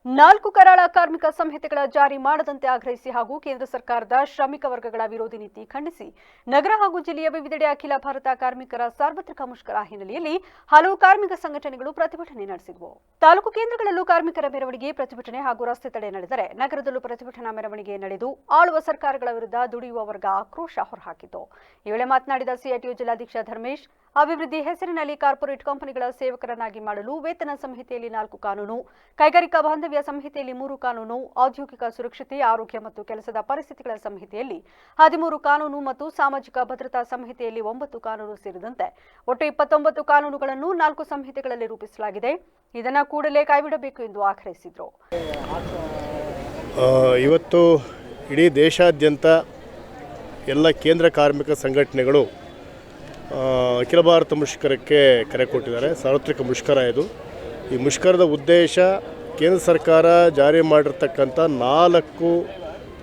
4 ಕರಾಳ ಕಾರ್ಮಿಕ ಸಂಹಿತೆಗಳ ಜಾರಿ ಮಾಡದಂತೆ ಆಗ್ರಹಿಸಿ ಹಾಗೂ ಕೇಂದ್ರ ಸರ್ಕಾರದ ಶ್ರಮಿಕ ವರ್ಗಗಳ ವಿರೋಧಿ ನೀತಿ ಖಂಡಿಸಿ ನಗರ ಹಾಗೂ ಜಿಲ್ಲೆಯ ವಿವಿಧೆಡೆ ಅಖಿಲ ಭಾರತ ಕಾರ್ಮಿಕರ ಸಾರ್ವತ್ರಿಕ ಮುಷ್ಕರ ಹಿನ್ನೆಲೆಯಲ್ಲಿ ಹಲವು ಕಾರ್ಮಿಕ ಸಂಘಟನೆಗಳು ಪ್ರತಿಭಟನೆ ನಡೆಸಿದವು. ತಾಲೂಕು ಕೇಂದ್ರಗಳಲ್ಲೂ ಕಾರ್ಮಿಕರ ಮೆರವಣಿಗೆ, ಪ್ರತಿಭಟನೆ ಹಾಗೂ ರಸ್ತೆ ತಡೆ ನಡೆದರೆ ನಗರದಲ್ಲೂ ಪ್ರತಿಭಟನಾ ಮೆರವಣಿಗೆ ನಡೆದು ಆಳುವ ಸರ್ಕಾರಗಳ ವಿರುದ್ಧ ದುಡಿಯುವ ವರ್ಗ ಆಕ್ರೋಶ ಹೊರಹಾಕಿತು. ಈ ವೇಳೆ ಮಾತನಾಡಿದ ಸಿಐಟಿಯು ಜಿಲ್ಲಾಧ್ಯಕ್ಷ ಧರ್ಮೇಶ್, ಅಭಿವೃದ್ಧಿ ಹೆಸರಿನಲ್ಲಿ ಕಾರ್ಪೊರೇಟ್ ಕಂಪನಿಗಳ ಸೇವಕರನ್ನಾಗಿ ಮಾಡಲು ವೇತನ ಸಂಹಿತೆಯಲ್ಲಿ 4 ಕಾನೂನು, ಕೈಗಾರಿಕಾ ಬಾಂಧವ್ಯ ಸಂಹಿತೆಯಲ್ಲಿ 3 ಕಾನೂನು, ಔದ್ಯೋಗಿಕ ಸುರಕ್ಷತೆ, ಆರೋಗ್ಯ ಮತ್ತು ಕೆಲಸದ ಪರಿಸ್ಥಿತಿಗಳ ಸಂಹಿತೆಯಲ್ಲಿ 13 ಕಾನೂನು ಮತ್ತು ಸಾಮಾಜಿಕ ಭದ್ರತಾ ಸಂಹಿತೆಯಲ್ಲಿ 9 ಕಾನೂನು ಸೇರಿದಂತೆ ಒಟ್ಟು 29 ಕಾನೂನುಗಳನ್ನು 4 ಸಂಹಿತೆಗಳಲ್ಲಿ ರೂಪಿಸಲಾಗಿದೆ. ಇದನ್ನು ಕೂಡಲೇ ಕೈಬಿಡಬೇಕು ಎಂದು ಆಗ್ರಹಿಸಿದರು. ಇವತ್ತು ಇಡೀ ದೇಶಾದ್ಯಂತ ಎಲ್ಲ ಕೇಂದ್ರ ಕಾರ್ಮಿಕ ಸಂಘಟನೆಗಳು ಅಖಿಲ ಭಾರತ ಮುಷ್ಕರಕ್ಕೆ ಕರೆ ಕೊಟ್ಟಿದ್ದಾರೆ. ಸಾರ್ವತ್ರಿಕ ಮುಷ್ಕರ ಇದು. ಈ ಮುಷ್ಕರದ ಉದ್ದೇಶ ಕೇಂದ್ರ ಸರ್ಕಾರ ಜಾರಿ ಮಾಡಿರ್ತಕ್ಕಂಥ 4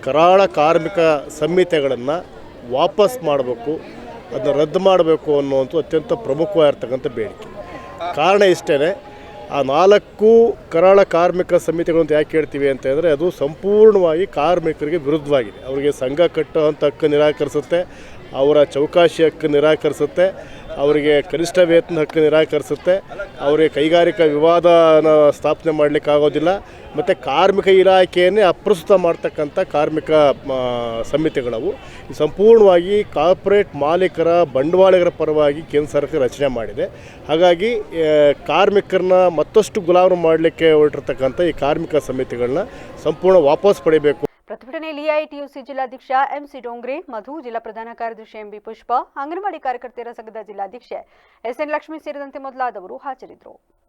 ಕರಾಳ ಕಾರ್ಮಿಕ ಸಂಹಿತೆಗಳನ್ನು ವಾಪಸ್ ಮಾಡಬೇಕು, ಅದನ್ನು ರದ್ದು ಮಾಡಬೇಕು ಅನ್ನುವಂಥ ಅತ್ಯಂತ ಪ್ರಮುಖವಾಗಿರ್ತಕ್ಕಂಥ ಬೇಡಿಕೆ. ಕಾರಣ ಇಷ್ಟೇ, ಆ 4 ಕರಾಳ ಕಾರ್ಮಿಕ ಸಂಹಿತೆಗಳು ಅಂತ ಯಾಕೆ ಹೇಳ್ತೀವಿ ಅಂತ ಹೇಳಿದ್ರೆ, ಅದು ಸಂಪೂರ್ಣವಾಗಿ ಕಾರ್ಮಿಕರಿಗೆ ವಿರುದ್ಧವಾಗಿದೆ. ಅವರಿಗೆ ಸಂಘ ಕಟ್ಟುವಂಥ ಹಕ್ಕು ನಿರಾಕರಿಸುತ್ತೆ, ಅವರ ಚೌಕಾಶಿ ಹಕ್ಕು ನಿರಾಕರಿಸುತ್ತೆ, ಅವರಿಗೆ ಕನಿಷ್ಠ ವೇತನ ಹಕ್ಕು ನಿರಾಕರಿಸುತ್ತೆ, ಅವರಿಗೆ ಕೈಗಾರಿಕಾ ವಿವಾದನ ಸ್ಥಾಪನೆ ಮಾಡಲಿಕ್ಕಾಗೋದಿಲ್ಲ, ಮತ್ತು ಕಾರ್ಮಿಕ ಇಲಾಖೆಯನ್ನೇ ಅಪ್ರಸ್ತುತ ಮಾಡ್ತಕ್ಕಂಥ ಕಾರ್ಮಿಕ ಸಂಹಿತೆಗಳವು. ಸಂಪೂರ್ಣವಾಗಿ ಕಾರ್ಪೊರೇಟ್ ಮಾಲೀಕರ, ಬಂಡವಾಳಿಗರ ಪರವಾಗಿ ಕೇಂದ್ರ ಸರ್ಕಾರ ರಚನೆ ಮಾಡಿದೆ. ಹಾಗಾಗಿ ಕಾರ್ಮಿಕರನ್ನ ಮತ್ತಷ್ಟು ಗುಲಾಮರು ಮಾಡಲಿಕ್ಕೆ ಹೊರಟಿರ್ತಕ್ಕಂಥ ಈ ಕಾರ್ಮಿಕ ಸಂಹಿತೆಗಳನ್ನ ಸಂಪೂರ್ಣ ವಾಪಸ್ ಪಡೆಯಬೇಕು. ಪ್ರತಿಭಟನೆಯಲ್ಲಿ ಐಟಿಯುಸಿ ಜಿಲ್ಲಾಧ್ಯಕ್ಷ ಎಂಸಿ ಡೋಂಗ್ರೆ, ಮಧು, ಜಿಲ್ಲಾ ಪ್ರಧಾನ ಕಾರ್ಯದರ್ಶಿ ಎಂಬಿ ಪುಷ್ಪ, ಅಂಗನವಾಡಿ ಕಾರ್ಯಕರ್ತೆಯರ ಸಂಘದ ಜಿಲ್ಲಾಧ್ಯಕ್ಷೆ ಎಸ್ಎನ್ ಲಕ್ಷ್ಮಿ ಸೇರಿದಂತೆ ಮೊದಲಾದವರು ಹಾಜರಿದ್ದರು.